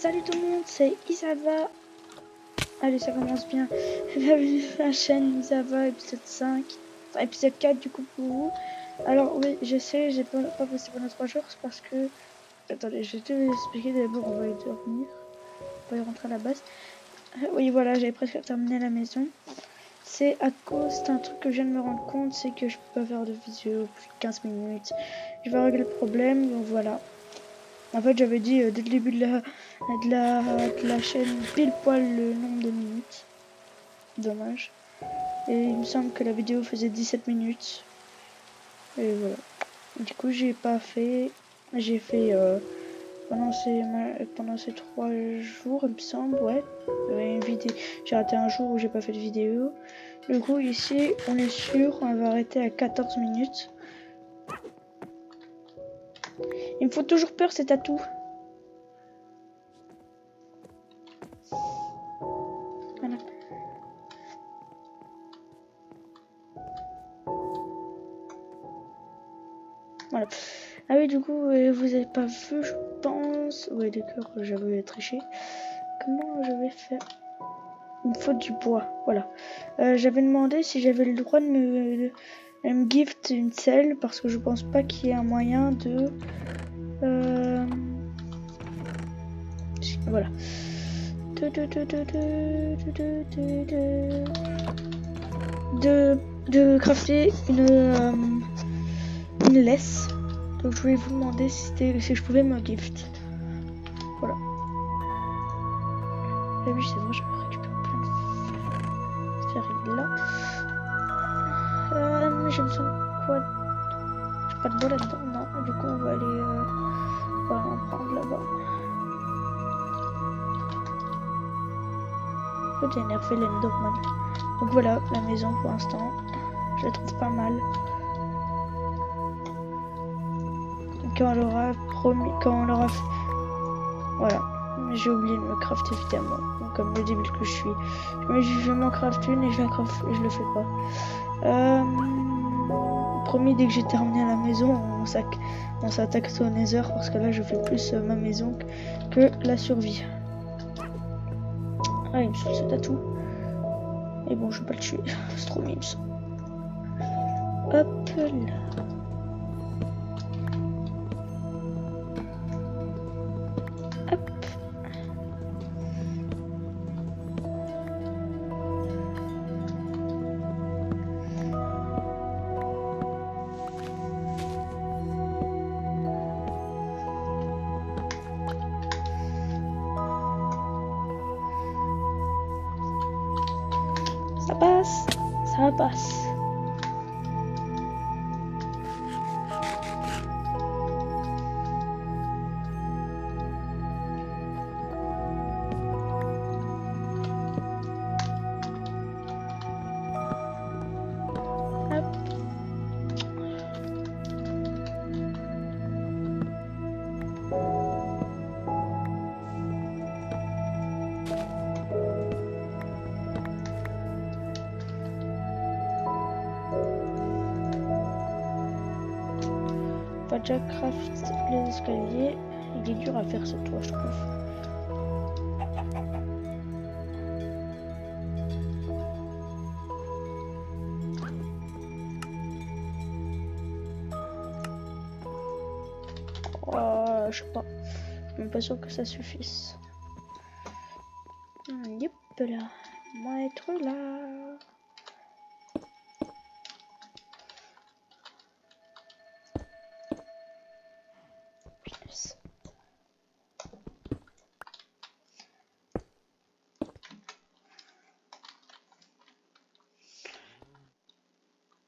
Salut tout le monde, c'est Isava. Allez, ça commence bien. Bienvenue sur la chaîne Isava, épisode 5. Enfin, épisode 4 du coup pour vous. Alors oui, je sais, j'ai pas posté pendant 3 jours, c'est parce que... Attendez, je vais tout vous expliquer. D'abord, on va y revenir. On va y rentrer à la base. Oui, voilà, j'avais presque terminé la maison. C'est à cause d'un truc que je viens de me rendre compte, c'est que je peux pas faire de vidéo plus de 15 minutes. Je vais régler le problème, donc voilà. En fait, j'avais dit dès le début de la chaîne pile poil le nombre de minutes. Dommage. Et il me semble que la vidéo faisait 17 minutes. Et voilà. Du coup, j'ai pas fait. J'ai fait pendant ces 3 jours, il me semble, ouais. Une vidéo. J'ai raté un jour où j'ai pas fait de vidéo. Du coup, ici, on est sûr, on va arrêter à 14 minutes. Il me faut toujours peur, cet atout. Voilà. Voilà. Ah oui, du coup, vous avez pas vu, je pense. Ouais, d'accord, j'avais triché. Comment je vais faire? Il me faut du bois, voilà. J'avais demandé si j'avais le droit de me gift une selle, parce que je pense pas qu'il y ait un moyen de... Voilà. De crafter une laisse. Donc je voulais vous demander si je pouvais me gift. Voilà. Ah oui, c'est vrai, je vais récupérer plein de fer là. J'ai besoin de quoi? J'ai pas de bois là-dedans, non. Du coup, on va aller en prendre là-bas. J'ai énervé l'Enderman. Donc voilà, la maison pour l'instant. Je la trouve pas mal. Quand on l'aura promis, quand on l'aura fait... Voilà. J'ai oublié de me craft évidemment. Donc, comme le débile que je suis. Je m'en craft une et je le fais pas. Promis, dès que j'ai terminé la maison, on s'attaque au Nether parce que là je fais plus ma maison que la survie. Ah, il me saoule ce tatou. Et bon, je vais pas le tuer. C'est trop mimes. Hop là. Hop. Ça passe. Ça passe. Pas déjà craft les escaliers. Il est dur à faire ce toit, je trouve. Oh, je sais pas. Je suis même pas sûr que ça suffise. Yep là. On va être là. Punaise.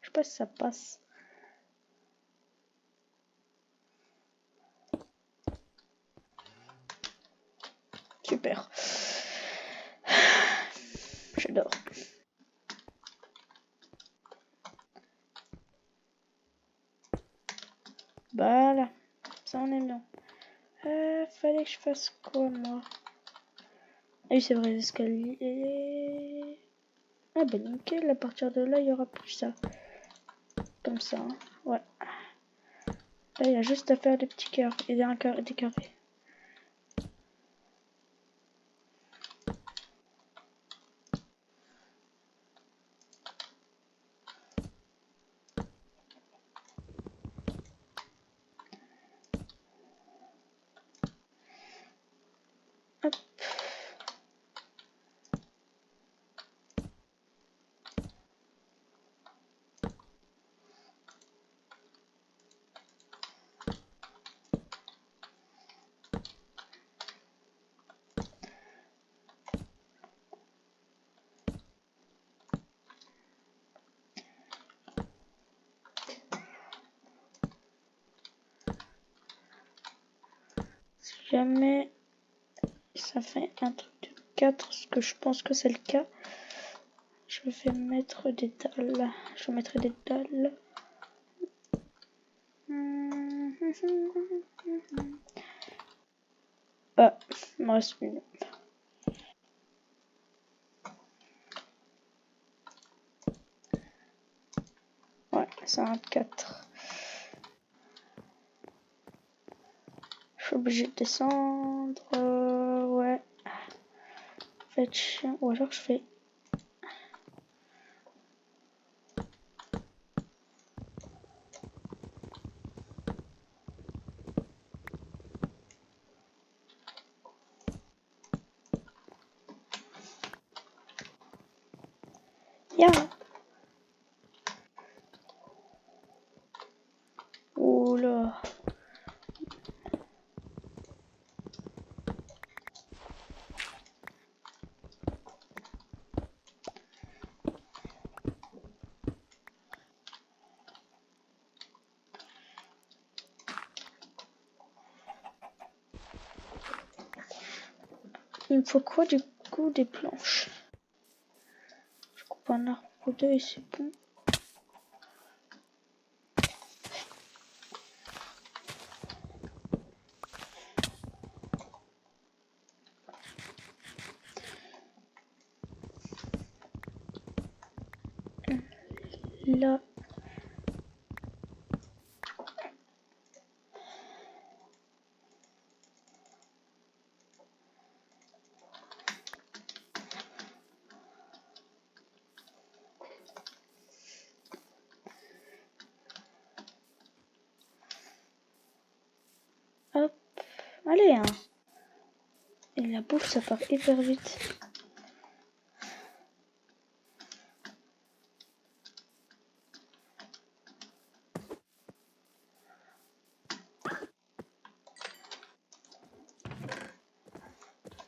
Je sais pas si ça passe. Super. J'adore. Voilà. Ça on est bien. Fallait que je fasse quoi moi? Ah oui c'est vrai les escaliers. Ah bah nickel, à partir de là il y aura plus ça. Comme ça. Hein. Ouais. Là il y a juste à faire des petits carrés. Et des carrés. Hop. Si jamais ça fait un truc de 4, ce que je pense que c'est le cas, je vais mettre des dalles. Je mettrai des dalles. Ah, il me reste une. Ouais, c'est un 4. Je suis obligé de descendre. Ouais. Faites chiant. Ou alors je fais. Ya. Oula. Il me faut quoi du coup des planches? Je coupe un arbre ou deux et c'est bon. Là. Hop. Allez, hein. Et la bouffe, ça part hyper vite.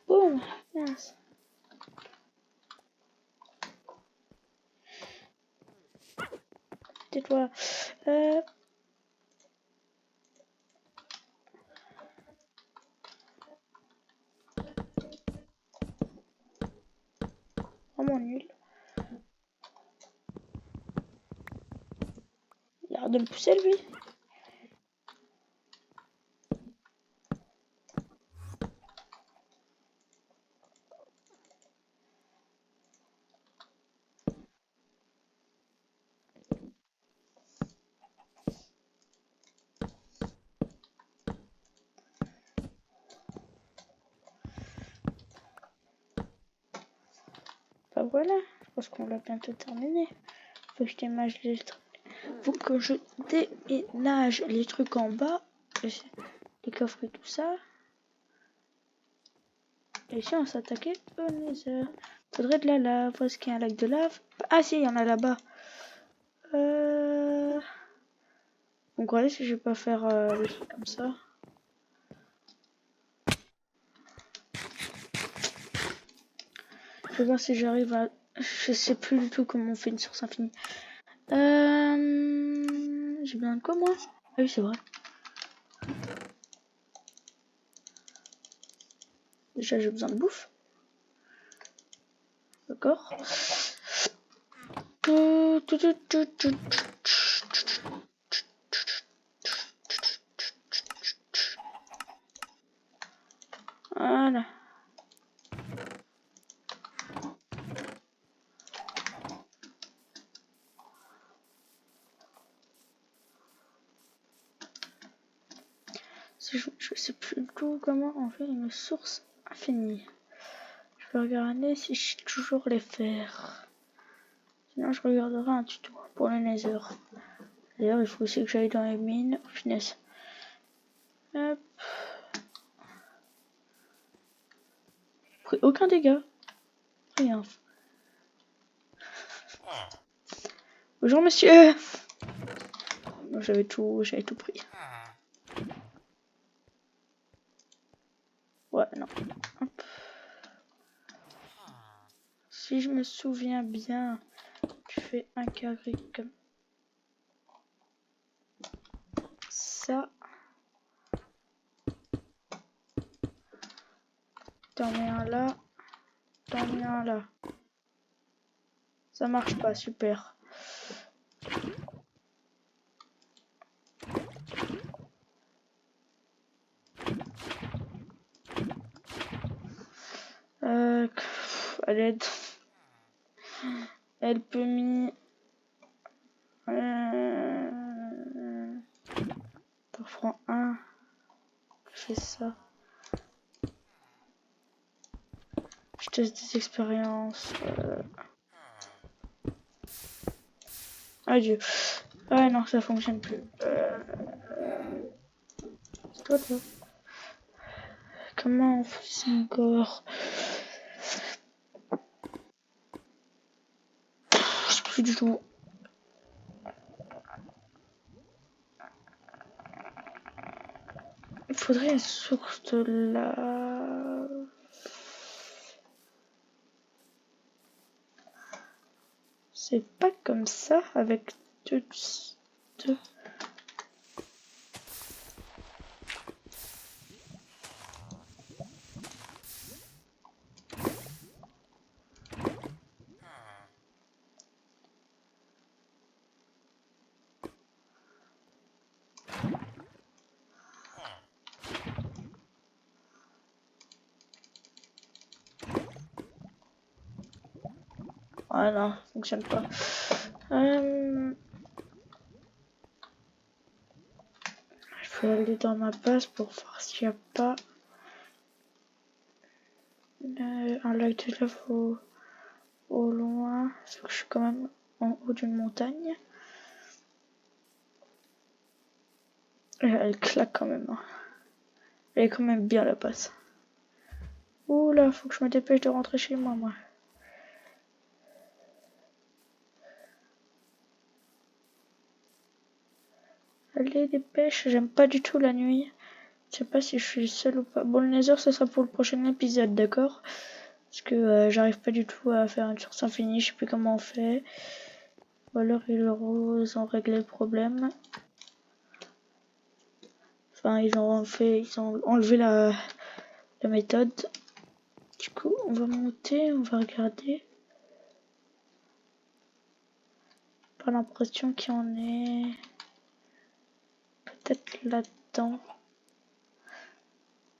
Boum. Mince. Tais-toi. Vraiment nul. Il a l'air de me pousser lui. Bah voilà, je pense qu'on l'a bientôt terminé. Faut que je déménage les trucs. Faut que je déménage les trucs en bas. Les coffres et tout ça. Et ici on s'attaquait au nether. Faudrait de la lave. Est-ce qu'il y a un lac de lave? Ah si, il y en a là-bas. Donc regardez si je vais pas faire des trucs comme ça. Je vais voir si j'arrive à... Je sais plus du tout comment on fait une source infinie. J'ai besoin de quoi moi? Ah oui c'est vrai. Déjà j'ai besoin de bouffe. D'accord. Voilà. Je sais plus du tout comment on fait une source infinie. Je vais regarder si je sais toujours les faire. Sinon je regarderai un tuto pour le nether. D'ailleurs il faut aussi que j'aille dans les mines. Oh, finesse. Hop. pris aucun dégât. Rien. Bonjour monsieur. J'avais tout pris. Ouais, non. Hop. Si je me souviens bien, tu fais un carré comme ça. T'en mets un là. T'en mets un là. Ça marche pas, super. À l'aide. Elle peut mis... T'en prends un. Je fais ça. Je teste des expériences. Adieu. Ah non, ça fonctionne plus. Toi. Comment on fait ça encore? Je sais plus du tout. Il faudrait une source de lave. C'est pas comme ça avec deux. Ah non, ça fonctionne pas. Je vais aller dans ma base pour voir s'il n'y a pas un lac de lave au loin. Parce que je suis quand même en haut d'une montagne. Elle claque quand même. Hein. Elle est quand même bien la passe. Ouh là, faut que je me dépêche de rentrer chez moi. Allez, dépêche, j'aime pas du tout la nuit. Je sais pas si je suis seule ou pas. Bon, le Nether, ça sera pour le prochain épisode, d'accord? Parce que j'arrive pas du tout à faire une source infinie, je sais plus comment on fait. Ou alors ils ont réglé le problème. Enfin, ils ont enlevé la méthode. Du coup, on va monter, on va regarder. Pas l'impression qu'il y en ait. Peut-être là-dedans.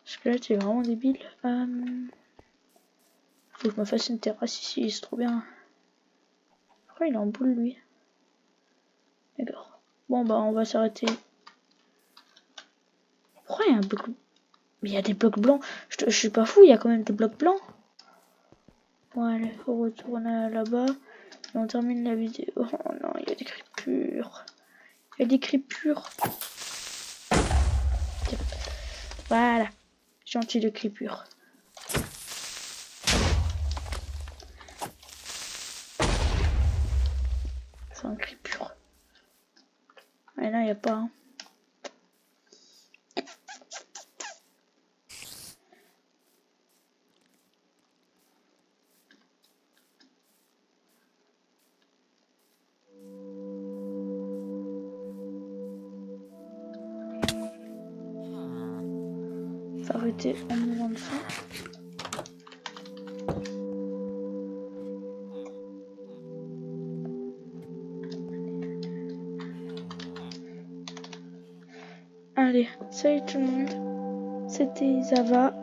Parce que là, c'est vraiment débile. Faut que je me fasse une terrasse ici, c'est trop bien. Pourquoi il est en boule, lui? D'accord. Bon, bah, on va s'arrêter. Pourquoi il y a un bloc... Mais il y a des blocs blancs. Je suis pas fou, il y a quand même des blocs blancs. Bon, allez, on retourne là-bas. Et on termine la vidéo. Oh non, il y a des crépures. Il y a des crépures. Voilà. Gentil de crépure. C'est un crépure. Ah non, il n'y a pas. Hein. Arrêter en moment de fin. Allez, salut tout le monde. C'était Isava.